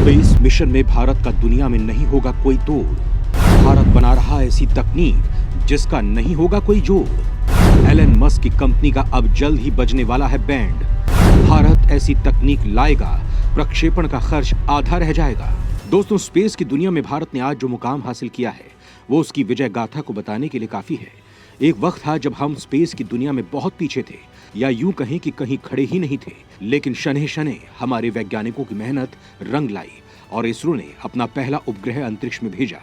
Space mission में भारत का दुनिया में नहीं होगा कोई तोड़। भारत बना रहा ऐसी तकनीक जिसका नहीं होगा कोई जोड़। एलन मस्क की कंपनी का अब जल्द ही बजने वाला है बैंड। भारत ऐसी तकनीक लाएगा, प्रक्षेपण का खर्च आधा रह जाएगा। दोस्तों, स्पेस की दुनिया में भारत ने आज जो मुकाम हासिल किया है वो उसकी विजय गाथा को बताने के लिए काफी है। एक वक्त था जब हम स्पेस की दुनिया में बहुत पीछे थे, या यूं कहें कि कहीं खड़े ही नहीं थे। लेकिन शनह शनह हमारे वैज्ञानिकों की मेहनत रंग लाई और इसरो ने अपना पहला उपग्रह अंतरिक्ष में भेजा,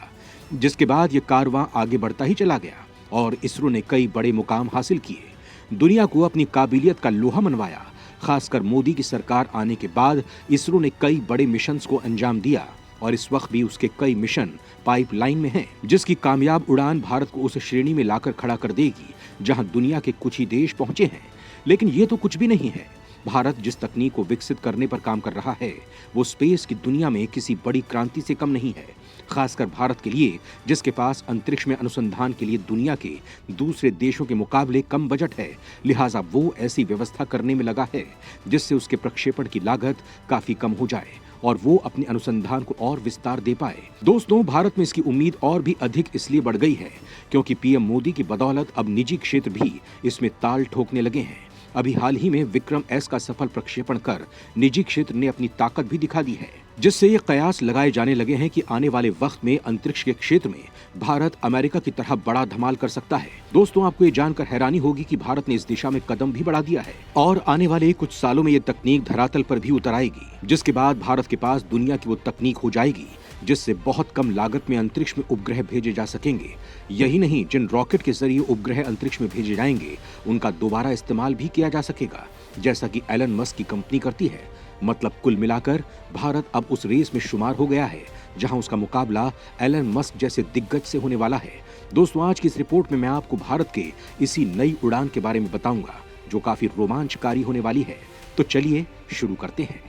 जिसके बाद ये कारवां आगे बढ़ता ही चला गया और इसरो ने कई बड़े मुकाम हासिल किए। दुनिया को अपनी काबिलियत का लोहा मनवाया। खासकर मोदी की सरकार आने के बाद इसरो ने कई बड़े मिशंस को अंजाम दिया और इस वक्त भी उसके कई मिशन पाइपलाइन में हैं, जिसकी कामयाब उड़ान भारत को उस श्रेणी में लाकर खड़ा कर देगी जहां दुनिया के कुछ ही देश पहुंचे हैं। लेकिन ये तो कुछ भी नहीं है। भारत जिस तकनीक को विकसित करने पर काम कर रहा है वो स्पेस की दुनिया में किसी बड़ी क्रांति से कम नहीं है। खासकर भारत के लिए, जिसके पास अंतरिक्ष में अनुसंधान के लिए दुनिया के दूसरे देशों के मुकाबले कम बजट है, लिहाजा वो ऐसी व्यवस्था करने में लगा है जिससे उसके प्रक्षेपण की लागत काफी कम हो जाए और वो अपने अनुसंधान को और विस्तार दे पाए। दोस्तों, भारत में इसकी उम्मीद और भी अधिक इसलिए बढ़ गई है क्योंकि पीएम मोदी की बदौलत अब निजी क्षेत्र भी इसमें ताल ठोकने लगे हैं। अभी हाल ही में विक्रम एस का सफल प्रक्षेपण कर निजी क्षेत्र ने अपनी ताकत भी दिखा दी है, जिससे ये कयास लगाए जाने लगे हैं कि आने वाले वक्त में अंतरिक्ष के क्षेत्र में भारत अमेरिका की तरह बड़ा धमाल कर सकता है। दोस्तों, आपको ये जानकर हैरानी होगी कि भारत ने इस दिशा में कदम भी बढ़ा दिया है और आने वाले कुछ सालों में ये तकनीक धरातल पर भी उतर आएगी, जिसके बाद भारत के पास दुनिया की वो तकनीक हो जाएगी जिससे बहुत कम लागत में अंतरिक्ष में उपग्रह भेजे जा सकेंगे। यही नहीं, जिन रॉकेट के जरिए उपग्रह अंतरिक्ष में भेजे जाएंगे उनका दोबारा इस्तेमाल भी किया जा सकेगा, जैसा कि एलन मस्क की कंपनी करती है। मतलब कुल मिलाकर भारत अब उस रेस में शुमार हो गया है जहां उसका मुकाबला एलन मस्क जैसे दिग्गज से होने वाला है। दोस्तों, आज की इस रिपोर्ट में मैं आपको भारत के इसी नई उड़ान के बारे में बताऊंगा जो काफी रोमांचकारी होने वाली है। तो चलिए शुरू करते हैं।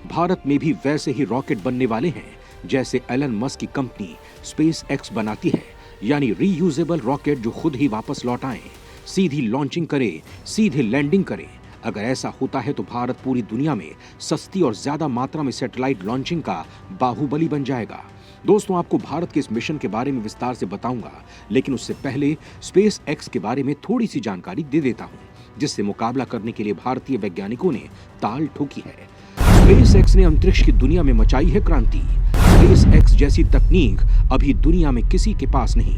भारत में भी वैसे ही रॉकेट बनने वाले हैं जैसे एलन मस्क की कंपनी स्पेस एक्स बनाती है, यानी रीयूजेबल रॉकेट जो खुद ही वापस लौट आए, सीधी लॉन्चिंग करे, सीधे लैंडिंग करे। अगर ऐसा होता है तो भारत पूरी दुनिया में सस्ती और ज्यादा मात्रा में सैटेलाइट लॉन्चिंग का बाहुबली बन जाएगा। दोस्तों, आपको भारत के इस मिशन के बारे में विस्तार से बताऊंगा, लेकिन उससे पहले स्पेस एक्स के बारे में थोड़ी सी जानकारी दे देता हूं, जिससे मुकाबला करने के लिए भारतीय वैज्ञानिकों ने ताल ठोकी है। स्पेस एक्स ने अंतरिक्ष की दुनिया में मचाई है क्रांति। स्पेस एक्स जैसी तकनीक अभी दुनिया में किसी के पास नहीं।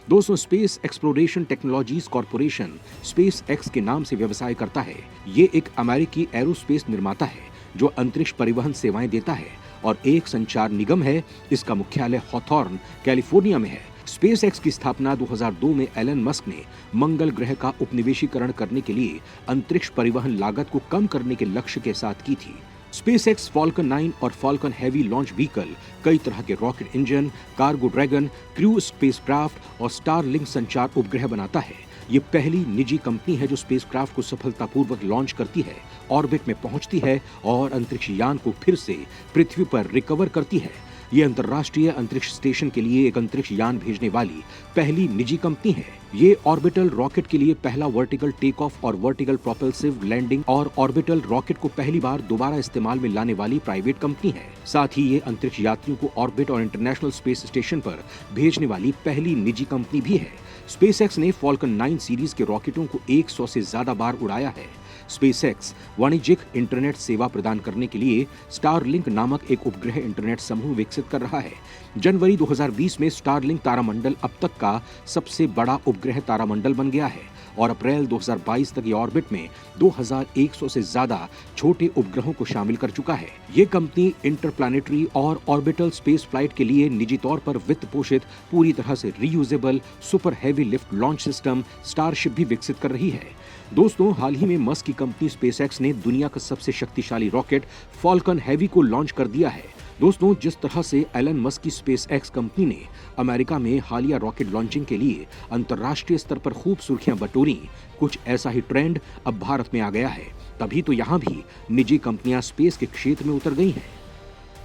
दोस्तों, space exploration technologies corporation space x के नाम से व्यवसाय करता है। ये एक अमेरिकी एरोस्पेस निर्माता है जो अंतरिक्ष परिवहन सेवाएं देता है और एक संचार निगम है। इसका मुख्यालय हॉथॉर्न, कैलिफोर्निया में है। स्पेस एक्स की स्थापना 2002 में एलन मस्क ने मंगल ग्रह का उपनिवेशीकरण करने के लिए अंतरिक्ष परिवहन लागत को कम करने के लक्ष्य के साथ की थी। स्पेसएक्स फॉल्कन 9 और फॉल्कन हेवी लॉन्च व्हीकल, कई तरह के rocket engine, cargo dragon, crew spacecraft और स्टारलिंक संचार उपग्रह बनाता है। ये पहली निजी कंपनी है जो स्पेसक्राफ्ट को सफलतापूर्वक लॉन्च करती है, ऑर्बिट में पहुंचती है और अंतरिक्ष यान को फिर से पृथ्वी पर रिकवर करती है। ये अंतर्राष्ट्रीय अंतरिक्ष स्टेशन के लिए एक अंतरिक्ष यान भेजने वाली पहली निजी कंपनी है। ये ऑर्बिटल रॉकेट के लिए पहला वर्टिकल टेक ऑफ और वर्टिकल प्रोपल्सिव लैंडिंग और ऑर्बिटल रॉकेट को पहली बार दोबारा इस्तेमाल में लाने वाली प्राइवेट कंपनी है। साथ ही ये अंतरिक्ष यात्रियों को ऑर्बिट और इंटरनेशनल स्पेस स्टेशन पर भेजने वाली पहली निजी कंपनी भी है। स्पेसएक्स ने फॉल्कन 9 सीरीज के रॉकेटों को 100 से ज्यादा बार उड़ाया है। स्पेसएक्स वाणिज्यिक इंटरनेट सेवा प्रदान करने के लिए स्टारलिंक नामक एक उपग्रह इंटरनेट समूह विकसित कर रहा है। जनवरी 2020 में स्टारलिंक तारामंडल अब तक का सबसे बड़ा उपग्रह तारामंडल बन गया है और अप्रैल 2022 तक ये ऑर्बिट में 2100 से ज्यादा छोटे उपग्रहों को शामिल कर चुका है। ये कंपनी इंटरप्लैनेटरी और ऑर्बिटल स्पेस फ्लाइट के लिए निजी तौर पर वित्त पोषित पूरी तरह से reusable super heavy lift launch system starship भी विकसित कर रही है। दोस्तों, हाल ही में मस्क की कंपनी स्पेसएक्स ने दुनिया का सबसे शक्तिशाली रॉकेट फॉल्कन हेवी को लॉन्च कर दिया है। दोस्तों, जिस तरह से एलन मस्क की स्पेसएक्स कंपनी ने अमेरिका में हालिया रॉकेट लॉन्चिंग के लिए अंतर्राष्ट्रीय स्तर पर खूब सुर्खियां बटोरी, कुछ ऐसा ही ट्रेंड अब भारत में आ गया है। तभी तो यहाँ भी निजी कंपनियां स्पेस के क्षेत्र में उतर गई हैं।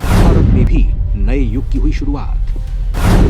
भारत में भी नए युग की हुई शुरुआत।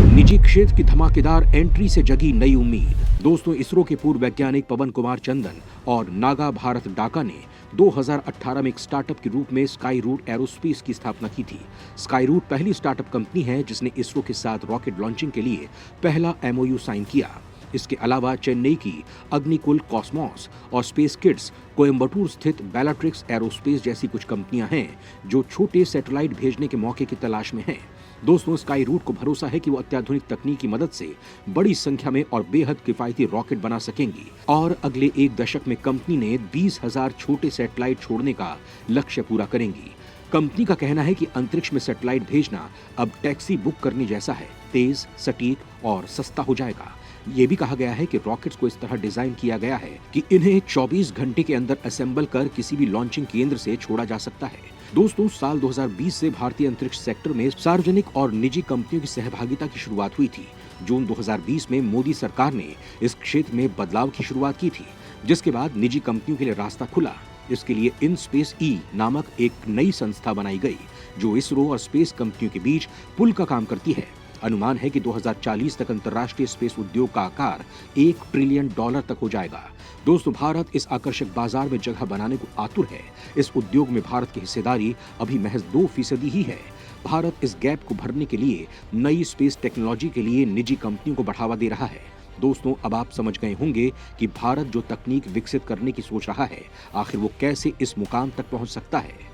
निजी क्षेत्र की धमाकेदार एंट्री से जगी नई उम्मीद। दोस्तों, इसरो के पूर्व वैज्ञानिक पवन कुमार चंदन और नागा भारत डाका ने 2018 में एक स्टार्टअप के रूप में स्काई रूट एरोस्पेस की स्थापना की थी। स्काई रूट पहली स्टार्टअप कंपनी है जिसने इसरो के साथ रॉकेट लॉन्चिंग के लिए पहला MOU साइन किया। इसके अलावा चेन्नई की अग्निकुल कॉस्मोस और स्पेस किड्स, कोयम्बटूर स्थित बेलाट्रिक्स एरोस्पेस जैसी कुछ कंपनियां हैं जो छोटे सैटेलाइट भेजने के मौके की तलाश में हैं। दोस्तों, स्काई रूट को भरोसा है कि वो अत्याधुनिक तकनीक की मदद से बड़ी संख्या में और बेहद किफायती रॉकेट बना सकेंगी और अगले एक दशक में कंपनी ने 20,000 छोटे सैटेलाइट छोड़ने का लक्ष्य पूरा करेंगी। कंपनी का कहना है कि अंतरिक्ष में सैटेलाइट भेजना अब टैक्सी बुक करने जैसा है, तेज, सटीक और सस्ता हो जाएगा। ये भी कहा गया है कि रॉकेट्स को इस तरह डिजाइन किया गया है कि इन्हें 24 घंटे के अंदर असेंबल कर किसी भी लॉन्चिंग केंद्र से छोड़ा जा सकता है। दोस्तों, साल 2020 से भारतीय अंतरिक्ष सेक्टर में सार्वजनिक और निजी कंपनियों की सहभागिता की शुरुआत हुई थी। जून 2020 में मोदी सरकार ने इस क्षेत्र में बदलाव की शुरुआत की थी, जिसके बाद निजी कंपनियों के लिए रास्ता खुला। इसके लिए इनस्पेस ई नामक एक नई संस्था बनाई गई जो इसरो और स्पेस कंपनियों के बीच पुल का काम करती है। अनुमान है कि 2040 तक अंतर्राष्ट्रीय स्पेस उद्योग का आकार $1 ट्रिलियन तक हो जाएगा। दोस्तों, भारत इस आकर्षक बाजार में जगह बनाने को आतुर है। इस उद्योग में भारत की हिस्सेदारी अभी महज 2% ही है। भारत इस गैप को भरने के लिए नई स्पेस टेक्नोलॉजी के लिए निजी कंपनियों को बढ़ावा दे रहा है। दोस्तों, अब आप समझ गए होंगे कि भारत जो तकनीक विकसित करने की सोच रहा है, आखिर वो कैसे इस मुकाम तक पहुंच सकता है।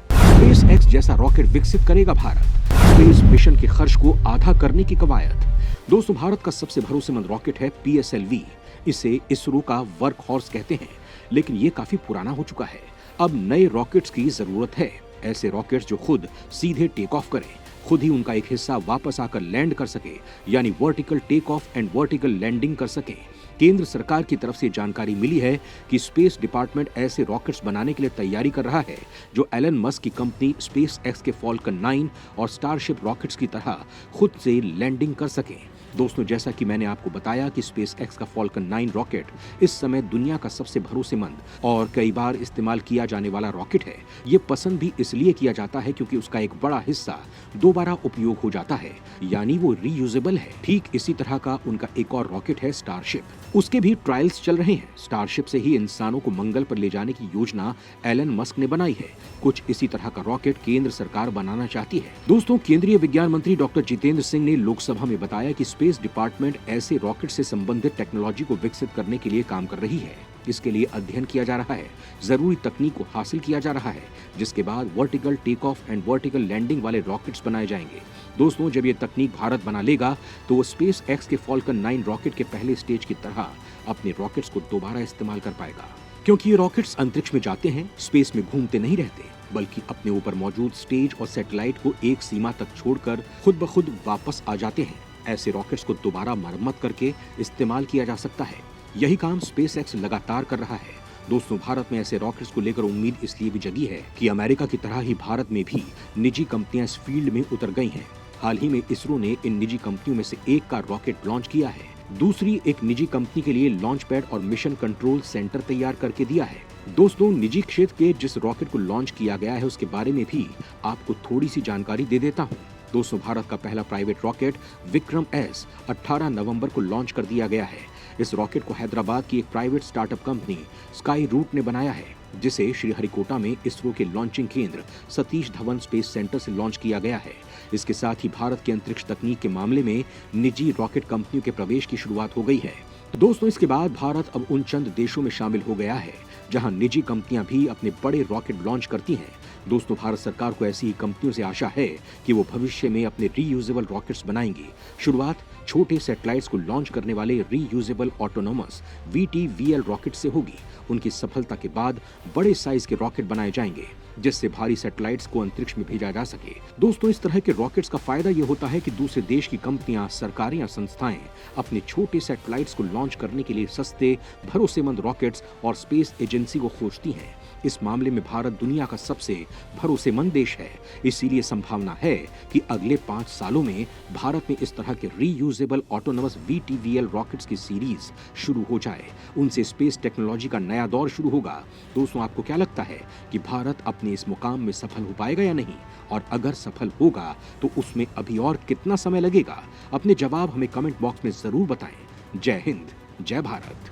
स्पेस एक्स जैसा रॉकेट विकसित करेगा भारत। स्पेस मिशन के खर्च को आधा करने की कवायद। दोस्तों, भारत का सबसे भरोसेमंद रॉकेट है PSLV। इसे इसरो का वर्क हॉर्स कहते हैं, लेकिन ये काफी पुराना हो चुका है। अब नए रॉकेट्स की जरूरत है। ऐसे रॉकेट्स जो खुद सीधे टेक ऑफ करें, खुद ही उनका एक हिस्सा वापस आकर लैंड कर सके, यानी vertical take off and vertical landing कर सके। केंद्र सरकार की तरफ से जानकारी मिली है कि स्पेस डिपार्टमेंट ऐसे रॉकेट्स बनाने के लिए तैयारी कर रहा है जो एलन मस्क की कंपनी स्पेस एक्स के फॉल्कन 9 और स्टारशिप रॉकेट्स की तरह खुद से लैंडिंग कर सके। दोस्तों, जैसा कि मैंने आपको बताया कि स्पेस एक्स का फॉल्कन 9 रॉकेट इस समय दुनिया का सबसे भरोसेमंद और कई बार इस्तेमाल किया जाने वाला रॉकेट है। ये पसंद भी इसलिए किया जाता है क्योंकि उसका एक बड़ा हिस्सा दोबारा उपयोग हो जाता है, यानी वो रीयूजेबल है। ठीक इसी तरह का उनका एक और रॉकेट है स्टारशिप। उसके भी ट्रायल्स चल रहे हैं। स्टारशिप से ही इंसानों को मंगल पर ले जाने की योजना एलन मस्क ने बनाई है। कुछ इसी तरह का रॉकेट केंद्र सरकार बनाना चाहती है। दोस्तों, केंद्रीय विज्ञान मंत्री डॉक्टर जितेंद्र सिंह ने लोकसभा में बताया कि स्पेस डिपार्टमेंट ऐसे रॉकेट से संबंधित टेक्नोलॉजी को विकसित करने के लिए काम कर रही है। इसके लिए अध्ययन किया जा रहा है, जरूरी तकनीक को हासिल किया जा रहा है, जिसके बाद vertical take off and vertical landing वाले रॉकेट्स बनाए जाएंगे। दोस्तों, जब ये तकनीक भारत बना लेगा तो वो स्पेस एक्स के फॉल्कन 9 रॉकेट के पहले स्टेज की तरह अपने रॉकेट्स को दोबारा इस्तेमाल कर पाएगा, क्योंकि ये रॉकेट्स अंतरिक्ष में जाते हैं, स्पेस में घूमते नहीं रहते, बल्कि अपने ऊपर मौजूद स्टेज और सैटेलाइट को एक सीमा तक छोड़कर खुद ब खुद वापस आ जाते हैं। ऐसे रॉकेट्स को दोबारा मरम्मत करके इस्तेमाल किया जा सकता है। यही काम स्पेस एक्स लगातार कर रहा है। दोस्तों, भारत में ऐसे रॉकेट्स को लेकर उम्मीद इसलिए भी जगी है कि अमेरिका की तरह ही भारत में भी निजी कंपनियां इस फील्ड में उतर गई हैं। हाल ही में इसरो ने इन निजी कंपनियों में से एक का रॉकेट लॉन्च किया है। दूसरी एक निजी कंपनी के लिए लॉन्च पैड और मिशन कंट्रोल सेंटर तैयार करके दिया है। दोस्तों, निजी क्षेत्र के जिस रॉकेट को लॉन्च किया गया है उसके बारे में भी आपको थोड़ी सी जानकारी दे देता हूँ। दोस्तों, भारत का पहला प्राइवेट रॉकेट विक्रम एस 18 नवंबर को लॉन्च कर दिया गया है। इस रॉकेट को हैदराबाद की एक private startup company Skyroot ने बनाया है, जिसे श्रीहरिकोटा में इसरो के लॉन्चिंग केंद्र सतीश धवन स्पेस सेंटर से लॉन्च किया गया है। इसके साथ ही भारत के अंतरिक्ष तकनीक के मामले में निजी रॉकेट कंपनियों के प्रवेश की शुरुआत हो गई है। दोस्तों, इसके बाद भारत अब उन चंद देशों में शामिल हो गया है जहां निजी कंपनियां भी अपने बड़े रॉकेट लॉन्च करती हैं। दोस्तों, भारत सरकार को ऐसी ही कंपनियों से आशा है कि वो भविष्य में अपने रीयूजेबल रॉकेट्स बनाएंगी। शुरुआत छोटे सैटेलाइट्स को लॉन्च करने वाले रीयूजेबल ऑटोनोमस VTVL रॉकेट से होगी। उनकी सफलता के बाद बड़े साइज के रॉकेट बनाए जाएंगे, जिससे भारी सैटेलाइट्स को अंतरिक्ष में भेजा जा सके। दोस्तों, इस तरह के रॉकेट्स का फायदा ये होता है कि दूसरे देश की कंपनियां, सरकारें या संस्थाएं अपने छोटे सैटेलाइट्स को लॉन्च करने के लिए सस्ते, भरोसेमंद रॉकेट्स और स्पेस एजेंसी को खोजती हैं। इस मामले में भारत दुनिया का सबसे भरोसेमंद देश है। इसीलिए संभावना है कि अगले 5 सालों में भारत में इस तरह के रीयूजेबल ऑटोनोमस VTVL रॉकेट्स की सीरीज शुरू हो जाए। उनसे स्पेस टेक्नोलॉजी का नया दौर शुरू होगा। दोस्तों, आपको क्या लगता है कि भारत अपने इस मुकाम में सफल हो पाएगा या नहीं? और अगर सफल होगा तो उसमें अभी और कितना समय लगेगा? अपने जवाब हमें कमेंट बॉक्स में जरूर बताएं। जय हिंद, जय भारत।